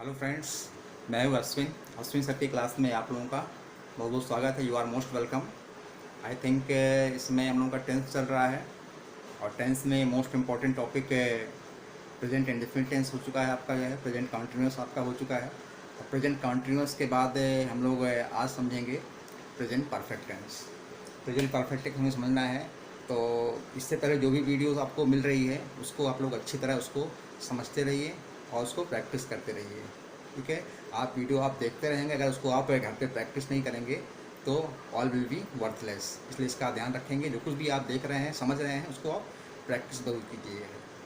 Hello friends, मैं हूँ Ashwin sir की क्लास में आप लोगों का बहुत बहुत स्वागत है। You are most welcome. I think इसमें हम लोगों का टेंस चल रहा है और टेंस में most important topic present indefinite tense हो चुका है आपका, जो है प्रेजेंट कंटिन्यूअस आपका हो चुका है। और प्रेजेंट कंटिन्यूअस के बाद हम लोग आज समझेंगे present perfect tense. Present perfect tense हमें समझना है, तो इससे पहले जो भी वीडियोस आपको मिल रही है उसको आप लोग अच्छी तरह उसको समझते रहिए और उसको प्रैक्टिस करते रहिए। ठीक है, आप वीडियो आप देखते रहेंगे, अगर उसको आप घर पे प्रैक्टिस नहीं करेंगे तो ऑल विल बी वर्थलेस। इसलिए इसका ध्यान रखेंगे, जो कुछ भी आप देख रहे हैं समझ रहे हैं उसको आप प्रैक्टिस जरूर कीजिए।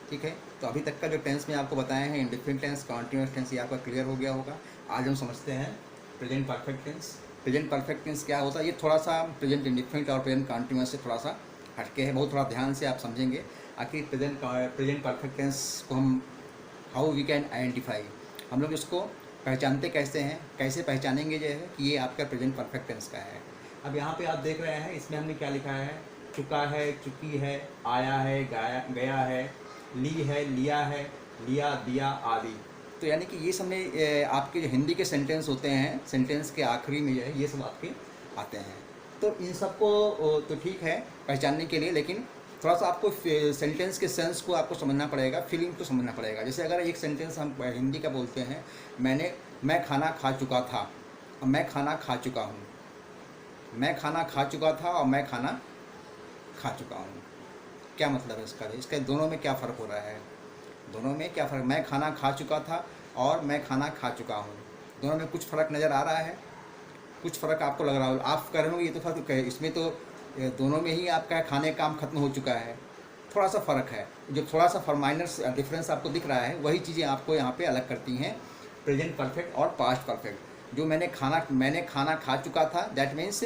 ठीक है, तो अभी तक का जो टेंस में आपको बताए हैं इंडिफिनिट टेंस, कॉन्टिन्यूअस टेंस, ये आपका क्लियर हो गया होगा। आज हम समझते हैं present perfect tense. Present perfect tense क्या होता है, ये थोड़ा सा प्रेजेंट इंडिफिनिट और प्रेजेंट कॉन्टिन्यूअस से थोड़ा सा हटके है, बहुत थोड़ा ध्यान से आप समझेंगे। आखिर प्रेजेंट परफेक्ट टेंस को हम हाउ वी कैन आइडेंटिफाई, हम लोग इसको पहचानते कैसे हैं, कैसे पहचानेंगे जो है कि ये आपका प्रेजेंट परफेक्ट टेंस का है। अब यहाँ पे आप देख रहे हैं, इसमें हमने क्या लिखा है, चुका है, चुकी है, आया है, गया है, ली है, लिया है, लिया, दिया आदि। तो यानी कि ये सब में आपके जो हिंदी के सेंटेंस होते हैं, सेंटेंस के आखिरी में जो है ये सब आपके आते हैं। तो इन सबको तो ठीक है पहचानने के लिए, लेकिन थोड़ा सा आपको सेंटेंस के सेंस को आपको समझना पड़ेगा, फीलिंग को समझना पड़ेगा। जैसे अगर एक सेंटेंस हम हिंदी का बोलते हैं, मैं खाना खा चुका था और मैं खाना खा चुका हूँ। मैं खाना खा चुका था और मैं खाना खा चुका हूँ, क्या मतलब है इसका? इसके दोनों में क्या फ़र्क हो रहा है? दोनों में क्या फ़र्क? मैं खाना खा चुका था और मैं खाना खा चुका हूँ, दोनों में कुछ फ़र्क नज़र आ रहा है? कुछ फ़र्क आपको लग रहा हो, आप कह रहे हो ये तो फ़र्क है, इसमें तो दोनों में ही आपका खाने का काम खत्म हो चुका है। थोड़ा सा फ़र्क है, जो थोड़ा सा माइनर डिफरेंस आपको दिख रहा है, वही चीज़ें आपको यहाँ पे अलग करती हैं प्रेजेंट परफेक्ट और पास्ट परफेक्ट। जो मैंने खाना खा चुका था, दैट मीन्स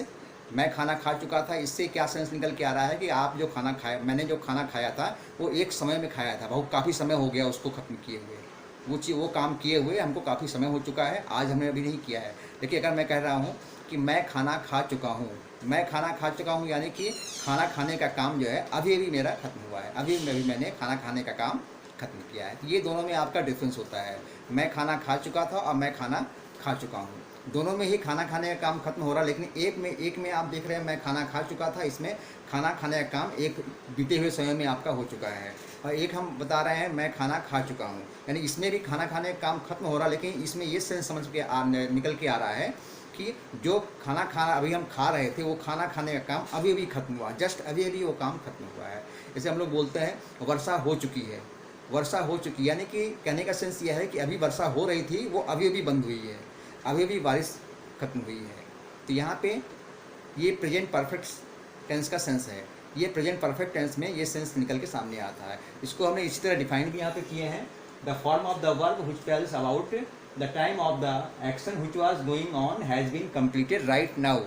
मैं खाना खा चुका था, इससे क्या सेंस निकल के आ रहा है कि आप जो खाना खाया, मैंने जो खाना खाया था वो एक समय में खाया था, बहुत काफ़ी समय हो गया उसको ख़त्म किए हुए, वो काम किए हुए हमको काफ़ी समय हो चुका है, आज हमने अभी नहीं किया है। लेकिन अगर मैं कह रहा हूँ कि मैं खाना खा चुका हूँ, मैं खाना खा चुका हूँ यानी कि खाना खाने का काम जो है अभी अभी मेरा ख़त्म हुआ है, अभी मैंने खाना खाने का काम ख़त्म किया है। तो ये दोनों में आपका डिफरेंस होता है, मैं खाना खा चुका था और मैं खाना खा चुका हूँ। दोनों में ही खाना खाने का काम खत्म हो रहा है, लेकिन एक में आप देख रहे हैं मैं खाना खा चुका था, इसमें खाना खाने का काम एक बीते हुए समय में आपका हो चुका है। और एक हम बता रहे हैं मैं खाना खा चुका हूँ, यानी इसमें भी खाना खाने का काम खत्म हो रहा है, लेकिन इसमें ये सेंस समझ के निकल के आ रहा है कि जो खाना अभी हम खा रहे थे वो खाना खाने का काम अभी अभी खत्म हुआ, जस्ट अभी अभी वो काम खत्म हुआ है। जैसे हम लोग बोलते हैं वर्षा हो चुकी है, वर्षा हो चुकी, यानी कि कहने का सेंस यह है कि अभी वर्षा हो रही थी, वो अभी अभी बंद हुई है, अभी अभी बारिश खत्म हुई है। तो यहाँ पे ये प्रेजेंट परफेक्ट टेंस का सेंस है, ये प्रेजेंट परफेक्ट टेंस में ये सेंस निकल के सामने आता है। इसको हमने इसी तरह डिफाइन भी यहाँ पे किए हैं, the form of the verb which tells about the time of the action which was going on has been completed right now.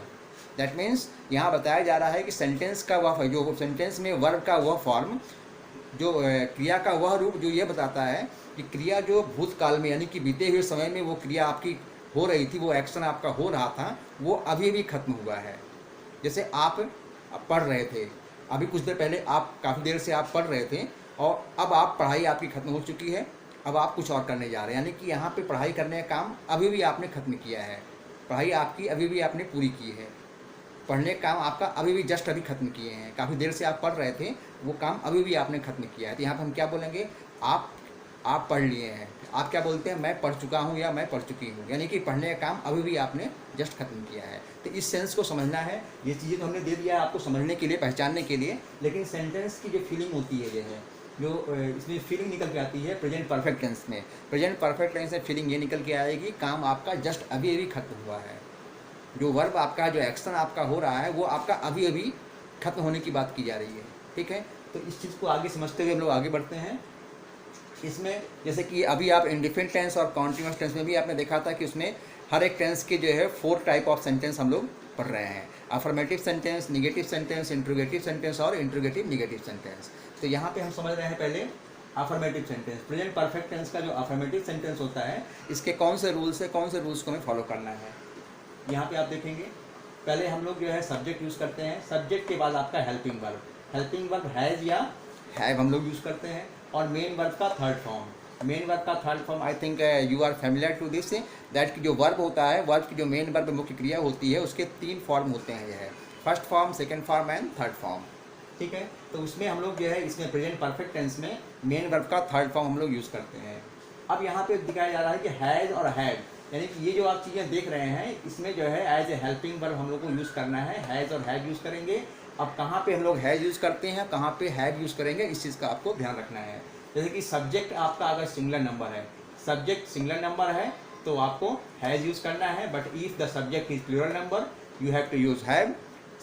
That means यहाँ बताया जा रहा है कि सेंटेंस का वह, जो सेंटेंस में वर्ब का वह फॉर्म, जो क्रिया का वह रूप जो ये बताता है कि क्रिया जो भूतकाल में यानी कि बीते हुए समय में वो क्रिया आपकी हो रही थी, वो एक्शन आपका हो रहा था, वो अभी भी खत्म हुआ है। जैसे आप पढ़ रहे थे, अभी कुछ देर पहले आप काफ़ी देर से आप पढ़ रहे थे और अब आप पढ़ाई आपकी खत्म हो चुकी है, अब आप कुछ और करने जा रहे हैं, यानी कि यहाँ पे पढ़ाई करने का काम अभी भी आपने खत्म किया है, पढ़ाई आपकी अभी भी आपने पूरी की है, पढ़ने का काम आपका अभी भी जस्ट अभी खत्म किए हैं। काफ़ी देर से आप पढ़ रहे थे, वो काम अभी भी आपने खत्म किया है। तो यहाँ पर हम क्या बोलेंगे, आप पढ़ लिए हैं, आप क्या बोलते हैं, मैं पढ़ चुका हूँ या मैं पढ़ चुकी हूँ, यानी कि पढ़ने का काम अभी भी आपने जस्ट खत्म किया है। तो इस सेंस को समझना है, ये चीज़ें तो हमने दे दिया है आपको समझने के लिए, पहचानने के लिए, लेकिन सेंटेंस की जो फीलिंग होती है ये है, जो इसमें फीलिंग निकल के आती है प्रेजेंट परफेक्ट टेंस में। प्रेजेंट परफेक्ट टेंस में फीलिंग ये निकल के आएगी, काम आपका जस्ट अभी अभी खत्म हुआ है, जो वर्ब आपका, जो एक्शन आपका हो रहा है वो आपका अभी अभी खत्म होने की बात की जा रही है। ठीक है, तो इस चीज़ को आगे समझते हुए हम लोग आगे बढ़ते हैं। इसमें जैसे कि अभी आप इंडिफिनिट टेंस और कॉन्टिन्यूअस टेंस में भी आपने देखा था कि उसमें हर एक टेंस के जो है 4 टाइप ऑफ सेंटेंस हम लोग पढ़ रहे हैं, affirmative sentence, negative sentence, interrogative sentence और इंट्रोगेटिव निगेटिव सेंटेंस। तो यहाँ पे हम समझ रहे हैं पहले affirmative sentence. Present perfect tense का जो अफर्मेटिव सेंटेंस होता है, इसके कौन से रूल्स है, कौन से रूल्स को हमें फॉलो करना है। यहाँ पे आप देखेंगे, पहले हम लोग जो है सब्जेक्ट यूज़ करते हैं, सब्जेक्ट के बाद आपका हेल्पिंग वर्ब हैज़ या हैव हम लोग यूज़ करते हैं, और मेन वर्ब का थर्ड फॉर्म, मेन वर्ब का third form I think you are familiar to this, that की जो वर्ब होता है, वर्ब की जो मेन वर्ब मुख्य क्रिया होती है, उसके 3 फॉर्म होते हैं। यह है first form, second form and third form. ठीक है, तो उसमें हम लोग जो है इसमें प्रेजेंट परफेक्ट टेंस में मेन वर्ब का थर्ड फॉर्म हम लोग यूज़ करते हैं। अब यहाँ पे दिखाया जा रहा है कि हैज़ और हैड, यानी कि ये जो आप चीज़ें देख रहे हैं इसमें जो है एज ए हेल्पिंग वर्ब हम लोग को यूज़ करना है, हैज़ और हैड यूज़ करेंगे। अब कहाँ पे हम लोग हैज़ यूज़ करते हैं, कहाँ पे हैव यूज़ करेंगे, इस चीज़ का आपको ध्यान रखना है। जैसे कि सब्जेक्ट आपका अगर सिंगुलर नंबर है, सब्जेक्ट सिंगुलर नंबर है तो आपको हैज़ यूज़ करना है, but if the subject is plural number you have to use have.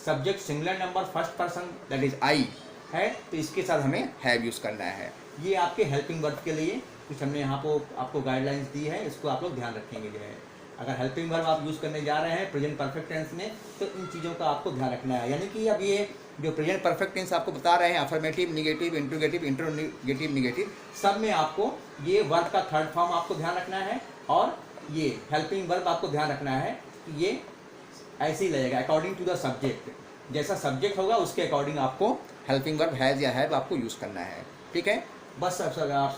Subject singular number first person that is I है तो इसके साथ हमें हैव यूज़ करना है। ये आपके हेल्पिंग वर्ब के लिए कुछ हमने यहाँ पर आपको गाइडलाइंस दी है, इसको आप लोग ध्यान रखेंगे। जो है अगर हेल्पिंग वर्ब आप यूज़ करने जा रहे हैं प्रेजेंट परफेक्ट टेंस में तो इन चीज़ों का आपको ध्यान रखना है। यानी कि अब ये जो प्रेजेंट परफेक्ट टेंस आपको बता रहे हैं, affirmative, negative, interrogative, interrogative, negative, सब में आपको ये वर्ब का थर्ड फॉर्म आपको ध्यान रखना है और ये हेल्पिंग वर्ब आपको ध्यान रखना है कि ये ऐसे ही लगेगा अकॉर्डिंग टू द सब्जेक्ट। जैसा सब्जेक्ट होगा उसके अकॉर्डिंग आपको हेल्पिंग वर्ब हैज़ या हैव आपको यूज़ करना है। ठीक है, बस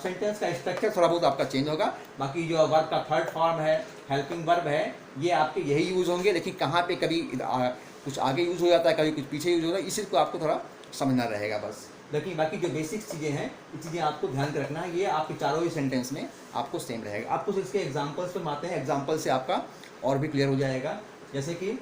सेंटेंस का स्ट्रक्चर थोड़ा बहुत आपका चेंज होगा, बाकी जो वर्ब का थर्ड फॉर्म है, हेल्पिंग वर्ब है, ये आपके यही यूज़ होंगे। लेकिन कहाँ पे कभी कुछ आगे यूज़ हो जाता है, कभी कुछ पीछे यूज़ होता है, इसी को आपको थोड़ा समझना रहेगा बस। लेकिन बाकी जो बेसिक चीज़ें हैं ये चीज़ें आपको ध्यान रखना है, ये आपके चारों ही सेंटेंस में आपको सेम रहेगा। आपको इसके एग्जाम्पल्स पर आते हैं, एग्जाम्पल से आपका और भी क्लियर हो जाएगा। जैसे कि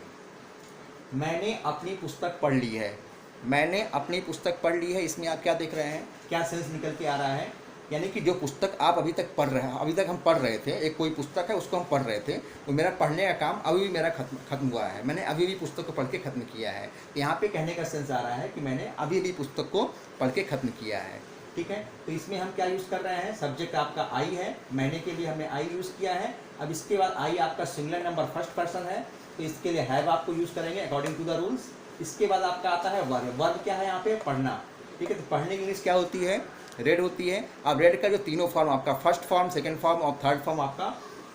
मैंने अपनी पुस्तक पढ़ ली है, मैंने अपनी पुस्तक पढ़ ली है, इसमें आप क्या देख रहे हैं, क्या सेंस निकल के आ रहा है? यानी कि जो पुस्तक आप अभी तक पढ़ रहे हैं, अभी तक हम पढ़ रहे थे, एक कोई पुस्तक है उसको हम पढ़ रहे थे, तो मेरा पढ़ने का काम अभी भी मेरा खत्म हुआ है, मैंने अभी भी पुस्तक को पढ़ के ख़त्म किया है। तो यहाँ पे कहने का सेंस आ रहा है कि मैंने अभी भी पुस्तक को पढ़ के ख़त्म किया है। ठीक है, तो इसमें हम क्या यूज़ कर रहे हैं, सब्जेक्ट आपका आई है, मैंने के लिए हमने आई यूज़ किया है। अब इसके बाद आई आपका सिंगुलर नंबर फर्स्ट पर्सन है तो इसके लिए हैव आपको यूज़ करेंगे अकॉर्डिंग टू द रूल्स। इसके बाद आपका आता है वर्ब, वर्ब क्या है यहाँ पे, पढ़ना। ठीक है, तो पढ़ने की इंग्लिश क्या होती है, रेड होती है। अब रेड का जो तीनों फॉर्म आपका फर्स्ट फॉर्म, सेकंड फॉर्म और थर्ड फॉर्म आपका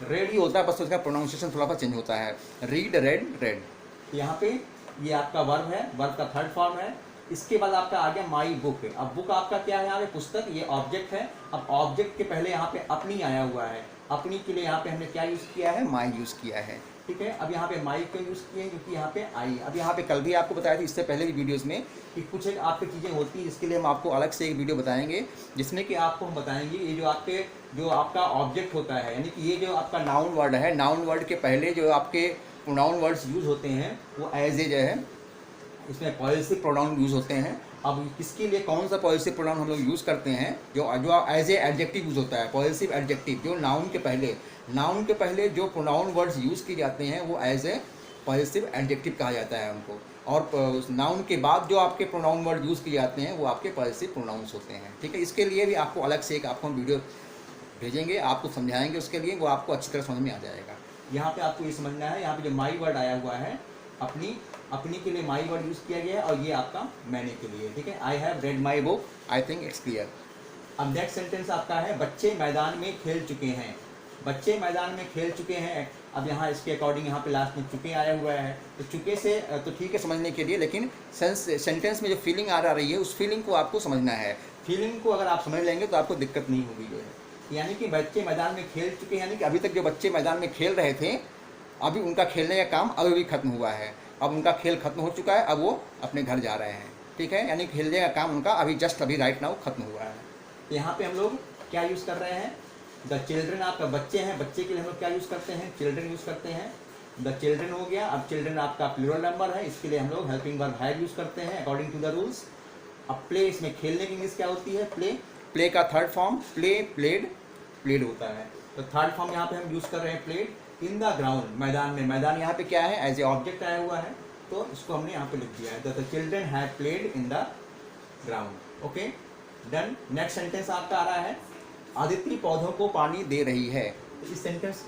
रेड ही होता है, बस उसका प्रोनाउंसिएशन थोड़ा सा चेंज होता है, रीड, रेड, रेड। यहाँ पे ये आपका वर्ब है, वर्ब का थर्ड फॉर्म है। इसके बाद आपका आ गया माई बुक। अब बुक आपका क्या है यहाँ पे, पुस्तक, ये ऑब्जेक्ट है। अब ऑब्जेक्ट के पहले यहाँ पे अपनी आया हुआ है, अपनी के लिए यहाँ पे हमने क्या यूज़ किया है, माई यूज़ किया है। ठीक है, अब यहाँ पे माई क्यों यूज़ किए हैं, क्योंकि यहाँ पे आई। अब यहाँ पे कल भी आपको बताया था, इससे पहले भी वीडियोस में, कि कुछ एक आपकी चीज़ें होती हैं जिसके लिए हम आपको अलग से एक वीडियो बताएंगे, जिसमें कि आपको हम बताएंगे ये जो आपका ऑब्जेक्ट होता है, यानी कि ये जो आपका नाउन वर्ड है, नाउन वर्ड के पहले जो आपके प्रोनाउन वर्ड्स यूज़ होते हैं वो एज ए जो है इसमें पॉजिटिव प्रोनाउन यूज़ होते हैं। अब किसके लिए कौन सा पॉजिटिव प्रोनाउन हम लोग यूज़ करते हैं, जो एज ए एडजेक्टिव यूज़ होता है, पॉजिटिव एडजेक्टिव, जो नाउन के पहले जो प्रोनाउन वर्ड्स यूज़ किए जाते हैं वो एज ए पॉजिटिव एडजेक्टिव कहा जाता है उनको। और नाउन के बाद जो आपके प्रोनाउन वर्ड यूज़ किए जाते हैं वो आपके पॉजिटिव प्रोनाउंस होते हैं। ठीक है, इसके लिए भी आपको अलग से एक आपको हम वीडियो भेजेंगे, आपको समझाएंगे, उसके लिए वो आपको अच्छी तरह समझ में आ जाएगा। यहाँ पे आपको ये समझना है, यहाँ पे जो माई वर्ड आया हुआ है, अपनी के लिए माई वर्ड यूज़ किया गया है, और ये आपका मैंने के लिए। ठीक है, I have read my book, I think it's clear. अब नेक्स्ट सेंटेंस आपका है बच्चे मैदान में खेल चुके हैं, बच्चे मैदान में खेल चुके हैं। अब यहाँ इसके अकॉर्डिंग यहाँ पे लास्ट में चुके आया हुआ है, तो चुके से तो ठीक है समझने के लिए, लेकिन सेंटेंस में जो फीलिंग आ रही है उस फीलिंग को आपको समझना है। फीलिंग को अगर आप समझ लेंगे तो आपको दिक्कत नहीं होगी। जो है यानी कि बच्चे मैदान में खेल चुके हैं, यानी कि अभी तक जो बच्चे मैदान में खेल रहे थे, अभी उनका खेलने का काम अभी भी खत्म हुआ है, अब उनका खेल खत्म हो चुका है, अब वो अपने घर जा रहे हैं। ठीक है, यानी खेलने का काम उनका अभी राइट नाउ खत्म हुआ है। तो यहाँ पे हम लोग क्या यूज़ कर रहे हैं, द चिल्ड्रन आपका बच्चे हैं, बच्चे के लिए हम लोग क्या यूज़ करते हैं, चिल्ड्रन यूज़ करते हैं। द चिल्ड्रन हो गया। अब चिल्ड्रन आपका प्लूरल नंबर है, इसके लिए हम लोग हेल्पिंग वर्ब हैव यूज़ करते हैं अकॉर्डिंग टू द रूल्स। अब प्ले, इसमें खेलने की इंग्लिश क्या होती है, प्ले। प्ले का third form play, played, played होता है। तो थर्ड फॉर्म यहाँ पे हम यूज़ कर रहे हैं प्लेड। इन द ग्राउंड, मैदान में, मैदान यहाँ पे क्या है, एज ए ऑब्जेक्ट आया हुआ है, तो इसको हमने यहाँ पे लिख दिया है, the children have played in the ground. Okay, done. Next sentence आपका आ रहा है आदित्य पौधों को पानी दे रही है। तो इस सेंटेंस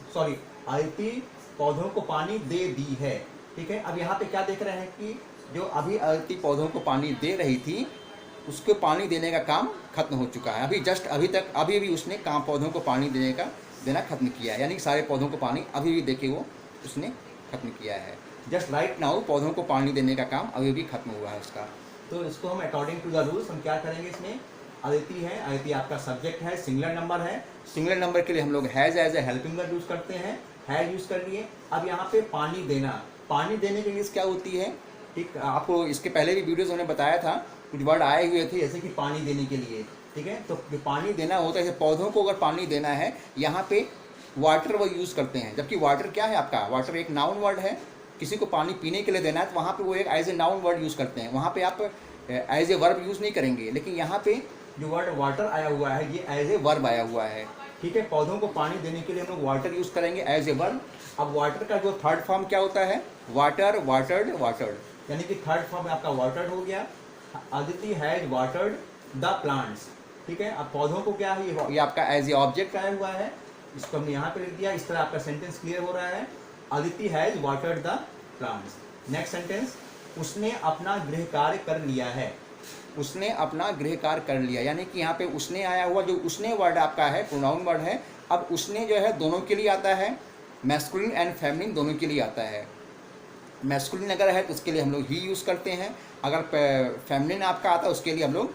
आदित्य पौधों को पानी दे दी है। ठीक है, अब यहाँ पे क्या देख रहे हैं कि जो अभी आदित्य पौधों को पानी दे रही थी उसको पानी देने का काम खत्म हो चुका है, अभी भी उसने काम पौधों को पानी देना खत्म किया है, यानी कि सारे पौधों को पानी अभी भी देके वो उसने खत्म किया है। जस्ट राइट नाउ पौधों को पानी देने का काम अभी भी खत्म हुआ है उसका। तो इसको हम अकॉर्डिंग टू द रूल्स हम क्या करेंगे, इसमें अदिति है, अदिति आपका सब्जेक्ट है, सिंगुलर नंबर है। सिंगुलर नंबर के लिए हम लोग has as a helping verb use करते हैं, हैज़ यूज़ कर लिए। अब यहाँ पे पानी देना, पानी देने की मीन्स क्या होती है, ठीक, आपको इसके पहले भी वीडियोज़ मैंने बताया था, कुछ वर्ड आए हुए थे जैसे कि पानी देने के लिए, ठीक है। तो पानी देना होता है, जैसे पौधों को अगर पानी देना है, यहाँ पे वाटर वो यूज़ करते हैं, जबकि वाटर क्या है आपका, वाटर एक नाउन वर्ड है। किसी को पानी पीने के लिए देना है तो वहाँ पे वो एक as a noun word use करते हैं, वहाँ पे आप एज ए वर्ब यूज़ नहीं करेंगे। लेकिन यहाँ पे जो वर्ड वाटर आया हुआ है ये एज ए वर्ब आया हुआ है, ठीक है। पौधों को पानी देने के लिए हम लोग वाटर यूज़ करेंगे एज ए वर्ब। अब वाटर का जो थर्ड फॉर्म क्या होता है, वाटर, वाटर्ड, वाटर्ड, यानी कि थर्ड फॉर्म आपका वाटर्ड हो गया। Aditi has watered the plants, ठीक है। अब पौधों को क्या है, ये आपका एज ए ऑब्जेक्ट आया हुआ है, इसको हमने यहाँ पे लिख दिया। इस तरह आपका सेंटेंस क्लियर हो रहा है, Aditi has watered the plants. Next sentence, उसने अपना गृह कार्य कर लिया है, उसने अपना गृह कार्य कर लिया, यानी कि यहाँ पे उसने आया हुआ, जो उसने वर्ड आपका है प्रोनाउन वर्ड है। अब उसने जो है दोनों के लिए आता है, मैस्कुलिन एंड फेमिनिन दोनों के लिए आता है। मैस्कुलिन अगर है तो उसके लिए हम लोग ही यूज़ करते हैं, अगर फेमिनिन आपका आता है उसके लिए हम लोग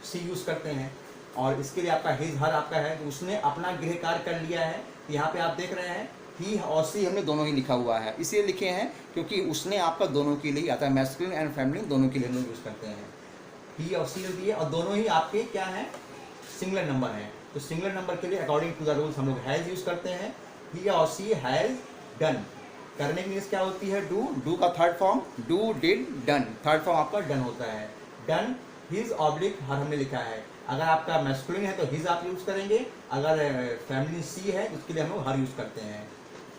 सी यूज़ करते हैं। और इसके लिए आपका हिज हर आपका है, तो उसने अपना गृह कार्य कर लिया है। यहाँ पे आप देख रहे हैं ही और सी हमने दोनों ही लिखा हुआ है, इसलिए लिखे हैं क्योंकि उसने आपका दोनों के लिए आता है, मैस्कुलिन एंड फेमिनिन दोनों के लिए हम लोग यूज़ करते हैं। ही और सी दिए और दोनों ही आपके क्या है, सिंगुलर नंबर है। तो सिंगुलर नंबर के लिए अकॉर्डिंग टू द रूल्स हम लोग हैज़ यूज़ करते हैं। ही और सी हैज़ डन, करने की मीन्स क्या होती है, डू, डू का third form do, did, done, third form आपका डन होता है। डन, हिज ऑब्लिक हर हमने लिखा है। अगर आपका मैस्कुलिन है तो हिज आप यूज़ करेंगे, अगर फैमिली सी है उसके लिए हम लोग हर यूज़ करते हैं,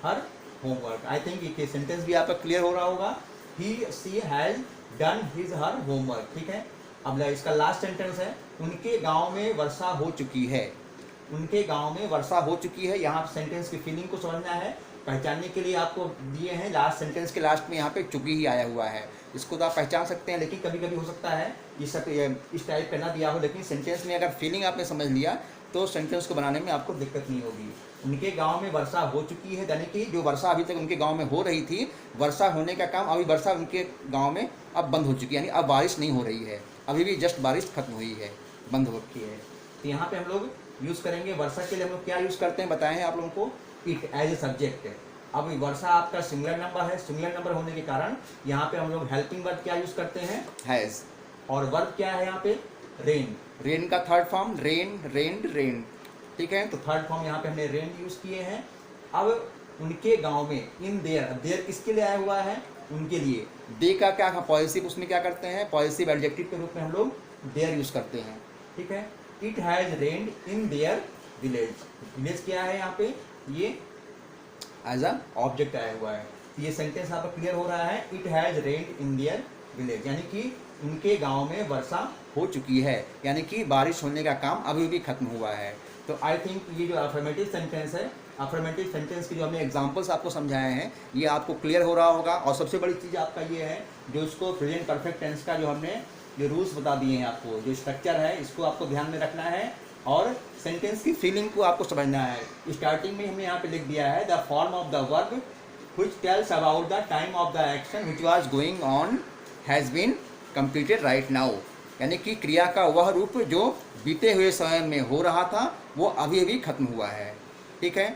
हर होमवर्क। आई थिंक ये सेंटेंस भी आपका क्लियर हो रहा होगा, he she has done his her homework, ठीक है। अब इसका लास्ट सेंटेंस है, उनके गांव में वर्षा हो चुकी है, उनके गांव में वर्षा हो चुकी है। यहाँ सेंटेंस की फीलिंग को समझना है, पहचानने के लिए आपको दिए हैं, लास्ट सेंटेंस के लास्ट में यहाँ पे चुकी ही आया हुआ है, इसको तो आप पहचान सकते हैं। लेकिन कभी कभी हो सकता है ये सब इस टाइप का ना दिया हो, लेकिन सेंटेंस में अगर फीलिंग आपने समझ लिया तो सेंटेंस को बनाने में आपको दिक्कत नहीं होगी। उनके गांव में वर्षा हो चुकी है, यानी कि जो वर्षा अभी तक उनके गांव में हो रही थी, वर्षा होने का काम, अभी वर्षा उनके गांव में अब बंद हो चुकी है, यानी अब बारिश नहीं हो रही है, अभी भी जस्ट बारिश खत्म हुई है, बंद हो चुकी है। तो यहाँ पे हम लोग यूज़ करेंगे वर्षा के लिए, हम लोग क्या यूज़ करते हैं बताए हैं आप लोगों को, इट एज ए सब्जेक्ट। अब वर्षा आपका सिंगुलर नंबर है, सिंगुलर नंबर होने के कारण यहाँ पे हम लोग हेल्पिंग वर्ब क्या यूज़ करते हैं, हैज़। और वर्ब क्या है यहाँ पे, रेन, रेन का third form rain, rain, rain, ठीक है। तो थर्ड फॉर्म यहाँ पे हमने रेन यूज़ किए हैं। अब उनके गांव में, इन देयर, देयर किसके लिए आया हुआ है, उनके लिए। दे का क्या पॉजिटिव, उसमें क्या करते हैं, पॉजिटिव एडजेक्टिव के रूप में हम लोग देयर यूज़ करते हैं, ठीक है। It has rained in their village, village क्या है यहाँ पे, ये एज अ ऑब्जेक्ट आया हुआ है। ये सेंटेंस आपका क्लियर हो रहा है, it has rained in their village, यानी कि उनके गांव में वर्षा हो चुकी है, यानी कि बारिश होने का काम अभी भी खत्म हुआ है। तो आई थिंक ये जो अफर्मेटिव सेंटेंस है, अफर्मेटिव सेंटेंस की जो हमने एग्जांपल्स आपको समझाए हैं, ये आपको क्लियर हो रहा होगा। और सबसे बड़ी चीज़ आपका ये है, जो इसको प्रेजेंट परफेक्ट टेंस का जो हमने जो रूल्स बता दिए हैं आपको, जो स्ट्रक्चर है, इसको आपको ध्यान में रखना है और सेंटेंस की फीलिंग को आपको समझना है। स्टार्टिंग में हमने यहाँ पे लिख दिया है, the form of the verb which tells about the time of the action which was going on has been completed right now, यानी कि क्रिया का वह रूप जो बीते हुए समय में हो रहा था वो अभी अभी खत्म हुआ है, ठीक है।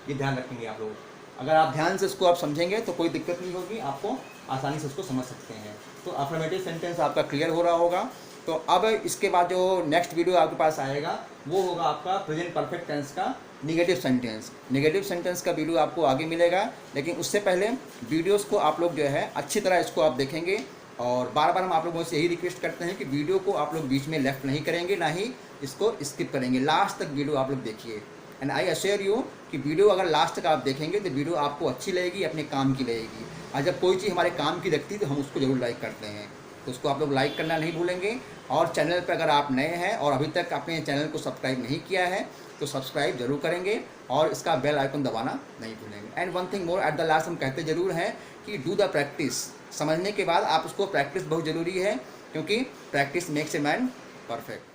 ये ध्यान रखेंगे आप लोग, अगर आप ध्यान से इसको आप समझेंगे तो कोई दिक्कत नहीं होगी, आपको आसानी से इसको समझ सकते हैं। तो अफर्मेटिव सेंटेंस आपका क्लियर हो रहा होगा। तो अब इसके बाद जो नेक्स्ट वीडियो आपके पास आएगा वो होगा आपका प्रेजेंट परफेक्ट टेंस का निगेटिव सेंटेंस। निगेटिव सेंटेंस का वीडियो आपको आगे मिलेगा, लेकिन उससे पहले वीडियोस को आप लोग जो है अच्छी तरह इसको आप देखेंगे। और बार बार हम आप लोगों से यही रिक्वेस्ट करते हैं कि वीडियो को आप लोग बीच में लेफ्ट नहीं करेंगे, ना ही इसको स्किप करेंगे, लास्ट तक वीडियो आप लोग देखिए। एंड आई अश्योर यू कि वीडियो अगर लास्ट तक आप देखेंगे तो वीडियो आपको अच्छी लगेगी, अपने काम की लगेगी। और जब कोई चीज़ हमारे काम की लगती है तो हम उसको ज़रूर लाइक करते हैं, तो उसको आप लोग लाइक करना नहीं भूलेंगे। और चैनल पर अगर आप नए हैं और अभी तक अपने चैनल को सब्सक्राइब नहीं किया है तो सब्सक्राइब जरूर करेंगे और इसका बेल आइकन दबाना नहीं भूलेंगे। And one thing more, at the last हम कहते ज़रूर हैं कि डू द प्रैक्टिस। समझने के बाद आप उसको प्रैक्टिस बहुत ज़रूरी है, क्योंकि practice makes a man perfect.